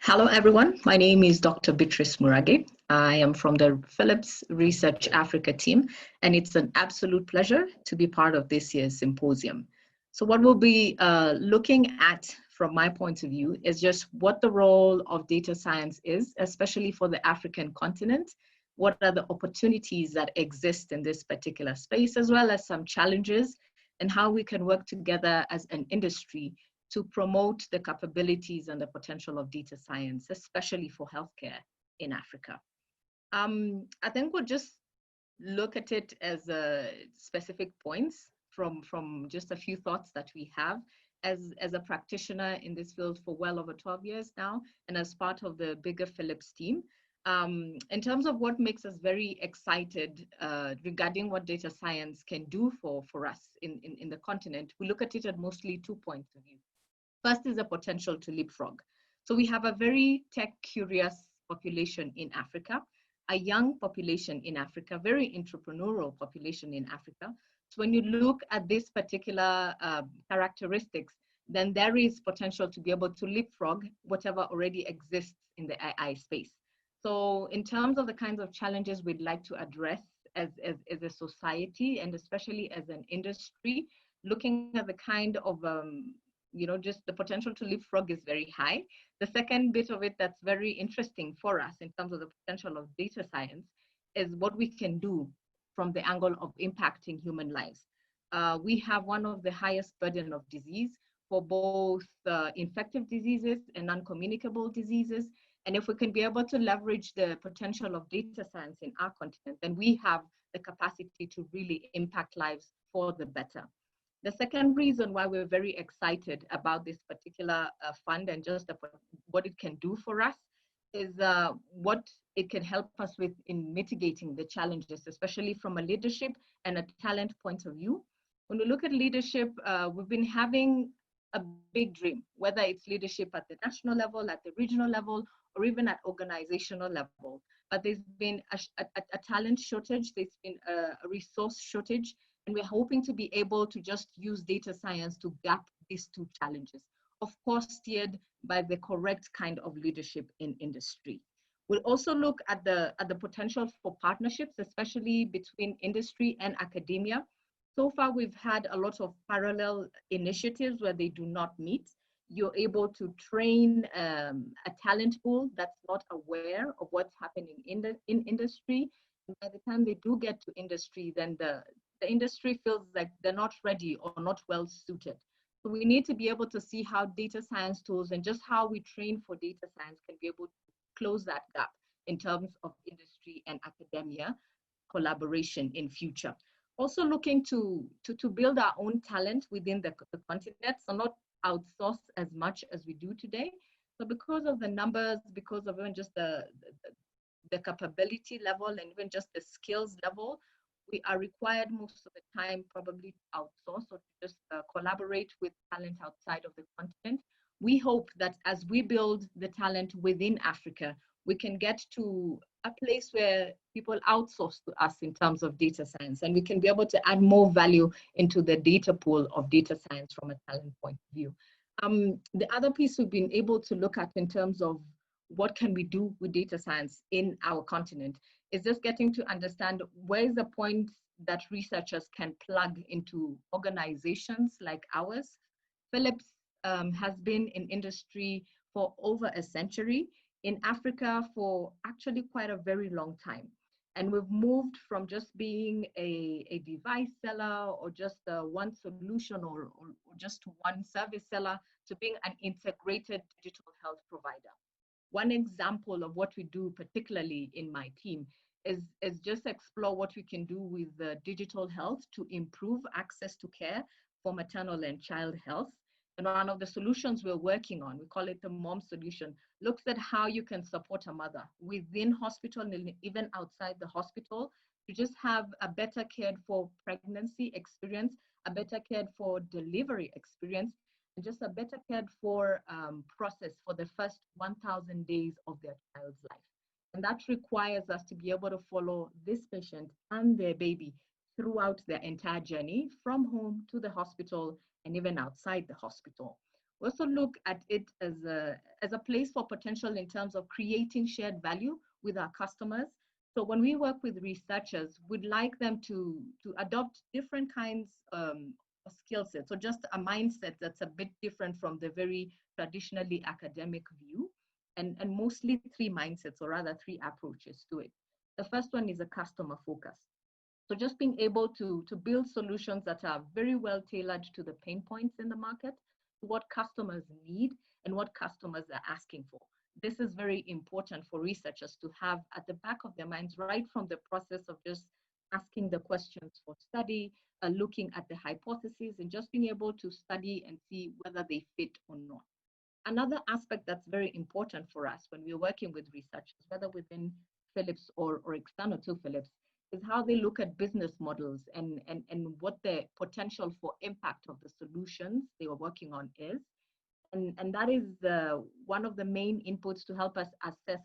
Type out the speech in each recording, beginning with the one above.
Hello, everyone. My name is Dr. Beatrice Murage. I am from the Philips Research Africa team, and it's an absolute pleasure to be part of this year's symposium. So what we'll be looking at from my point of view is just what the role of data science is, especially for the African continent. What are the opportunities that exist in this particular space, as well as some challenges, and how we can work together as an industry to promote the capabilities and the potential of data science, especially for healthcare in Africa. I think we'll just look at it as specific points from just a few thoughts that we have as a practitioner in this field for well over 12 years now, and as part of the bigger Philips team. In terms of what makes us very excited regarding what data science can do for us in the continent, we look at it at mostly 2 points of view. First is the potential to leapfrog. So we have a very tech-curious population in Africa, a young population in Africa, very entrepreneurial population in Africa. So when you look at these particular characteristics, then there is potential to be able to leapfrog whatever already exists in the AI space. So in terms of the kinds of challenges we'd like to address as a society, and especially as an industry, looking at the kind of just the potential to leapfrog is very high. The second bit of it that's very interesting for us in terms of the potential of data science is what we can do from the angle of impacting human lives. We have one of the highest burden of disease for both infective diseases and non-communicable diseases. And if we can be able to leverage the potential of data science in our continent, then we have the capacity to really impact lives for the better. The second reason why we're very excited about this particular fund and just what it can do for us is what it can help us with in mitigating the challenges, especially from a leadership and a talent point of view. When we look at leadership, we've been having a big dream, whether it's leadership at the national level, at the regional level, or even at organizational level. But there's been a talent shortage, there's been a resource shortage, and we're hoping to be able to just use data science to gap these two challenges, of course, steered by the correct kind of leadership in industry. We'll also look at the potential for partnerships, especially between industry and academia. So far, we've had a lot of parallel initiatives where they do not meet. You're able to train a talent pool that's not aware of what's happening in industry. And by the time they do get to industry, then the industry feels like they're not ready or not well suited. So we need to be able to see how data science tools and just how we train for data science can be able to close that gap in terms of industry and academia collaboration in future. Also looking to build our own talent within the continent, so not outsource as much as we do today. So because of the numbers, because of even just the capability level and even just the skills level, we are required most of the time probably to outsource or to just collaborate with talent outside of the continent. We hope that as we build the talent within Africa, we can get to a place where people outsource to us in terms of data science, and we can be able to add more value into the data pool of data science from a talent point of view. The other piece we've been able to look at in terms of what can we do with data science in our continent is just getting to understand where is the point that researchers can plug into organizations like ours. Philips has been in industry for over a century, in Africa for actually quite a very long time. And we've moved from just being a device seller or just one solution or just one service seller to being an integrated digital health provider. One example of what we do, particularly in my team, is just explore what we can do with digital health to improve access to care for maternal and child health. And one of the solutions we're working on, we call it the mom solution, looks at how you can support a mother within hospital and even outside the hospital to just have a better cared for pregnancy experience, a better cared for delivery experience, and just a better cared for process for the first 1,000 days of their child's life. And that requires us to be able to follow this patient and their baby throughout their entire journey from home to the hospital and even outside the hospital. We also look at it as a place for potential in terms of creating shared value with our customers. So when we work with researchers, we'd like them to adopt different kinds of skill sets. So just a mindset that's a bit different from the very traditionally academic view, and mostly three mindsets, or rather three approaches to it. The first one is a customer focus. So just being able to build solutions that are very well tailored to the pain points in the market, to what customers need and what customers are asking for. This is very important for researchers to have at the back of their minds right from the process of just asking the questions for study, looking at the hypotheses, and just being able to study and see whether they fit or not. Another aspect that's very important for us when we're working with researchers, whether within Philips or external to Philips, is how they look at business models and what the potential for impact of the solutions they are working on is. And that is one of the main inputs to help us assess,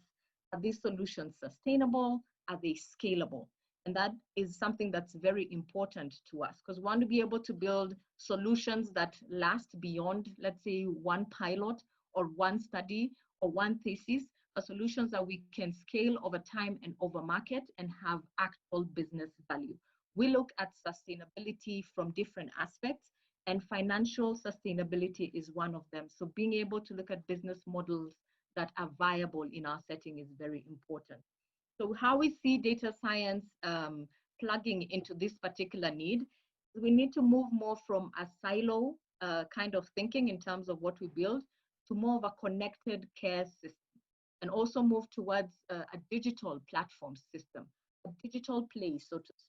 are these solutions sustainable? Are they scalable? And that is something that's very important to us, because we want to be able to build solutions that last beyond, let's say, one pilot or one study or one thesis, solutions that we can scale over time and over market and have actual business value. We look at sustainability from different aspects, and financial sustainability is one of them. So being able to look at business models that are viable in our setting is very important. So how we see data science plugging into this particular need, we need to move more from a silo kind of thinking in terms of what we build to more of a connected care system, and also move towards a digital platform system, a digital place, so to speak,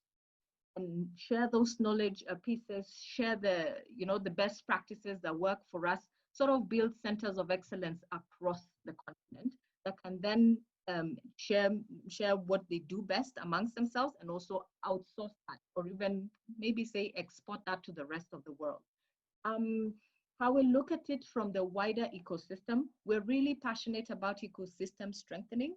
and share those knowledge pieces, share the best practices that work for us, sort of build centers of excellence across the continent that can then share what they do best amongst themselves, and also outsource that, or even maybe say export that to the rest of the world. How we look at it from the wider ecosystem, we're really passionate about ecosystem strengthening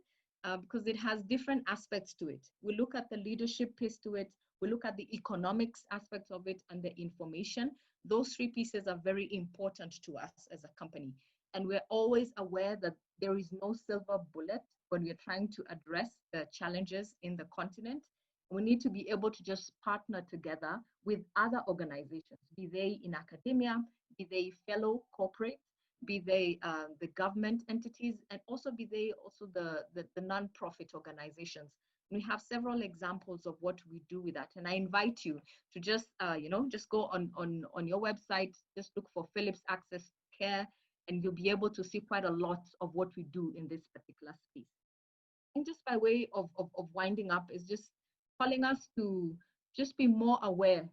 because it has different aspects to it. We look at the leadership piece to it, we look at the economics aspects of it, and the information. Those three pieces are very important to us as a company. And we're always aware that there is no silver bullet when we're trying to address the challenges in the continent. We need to be able to just partner together with other organizations, be they in academia, be they fellow corporate, be they the government entities, and also be they also the non-profit organizations. We have several examples of what we do with that. And I invite you to just, just go on your website, just look for Philips Access Care, and you'll be able to see quite a lot of what we do in this particular space. And just by way of winding up is just calling us to just be more aware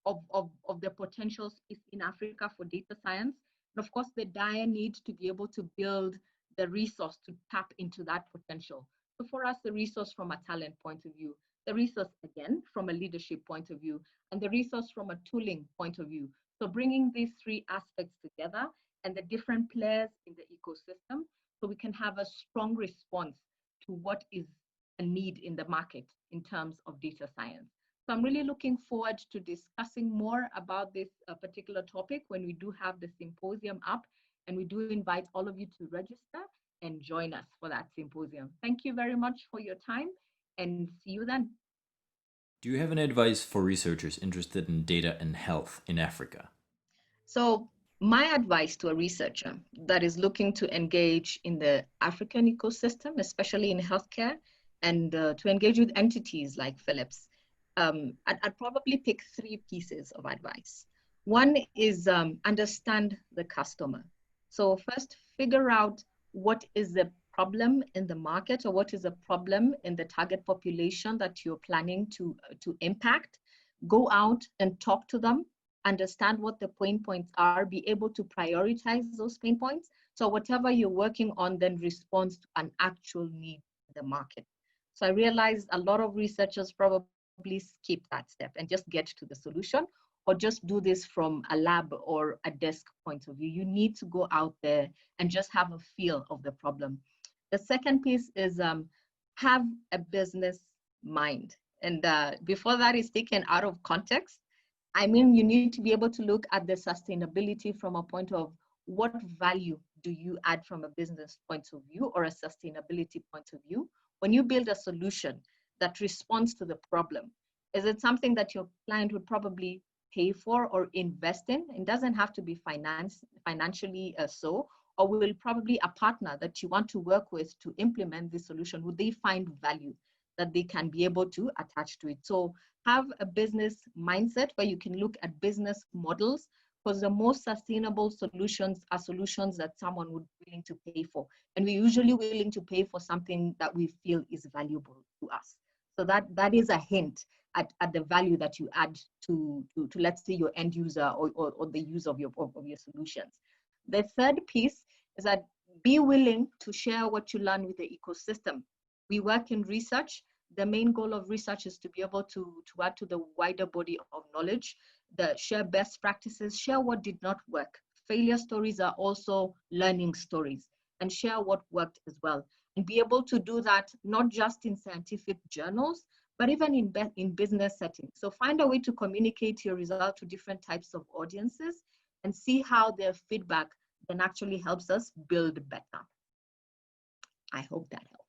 of the potential space in Africa for data science. And of course, the dire need to be able to build the resource to tap into that potential. So for us, the resource from a talent point of view, the resource again from a leadership point of view, and the resource from a tooling point of view. So bringing these three aspects together and the different players in the ecosystem, so we can have a strong response to what is a need in the market in terms of data science. So I'm really looking forward to discussing more about this particular topic when we do have the symposium up, and we do invite all of you to register and join us for that symposium. Thank you very much for your time, and see you then. Do you have any advice for researchers interested in data and health in Africa? So my advice to a researcher that is looking to engage in the African ecosystem, especially in healthcare, and to engage with entities like Philips, I'd probably pick three pieces of advice. One is understand the customer. So first, figure out what is the problem in the market, or what is a problem in the target population that you're planning to impact. Go out and talk to them, understand what the pain points are, be able to prioritize those pain points. So whatever you're working on then responds to an actual need in the market. So I realized a lot of researchers probably skip that step and just get to the solution, or just do this from a lab or a desk point of view. You need to go out there and just have a feel of the problem. The second piece is have a business mind. And before that is taken out of context, I mean, you need to be able to look at the sustainability from a point of what value do you add from a business point of view or a sustainability point of view when you build a solution that responds to the problem? Is it something that your client would probably pay for or invest in? It doesn't have to be financially so, or will probably a partner that you want to work with to implement this solution, would they find value that they can be able to attach to it? So have a business mindset where you can look at business models, because the most sustainable solutions are solutions that someone would be willing to pay for. And we're usually willing to pay for something that we feel is valuable to us. So that is a hint at the value that you add to let's say your end user or the use of your solutions. The third piece is that be willing to share what you learn with the ecosystem. We work in research. The main goal of research is to be able to add to the wider body of knowledge, share best practices, share what did not work. Failure stories are also learning stories, and share what worked as well. And be able to do that not just in scientific journals, but even in business settings. So find a way to communicate your result to different types of audiences and see how their feedback then actually helps us build better. I hope that helps.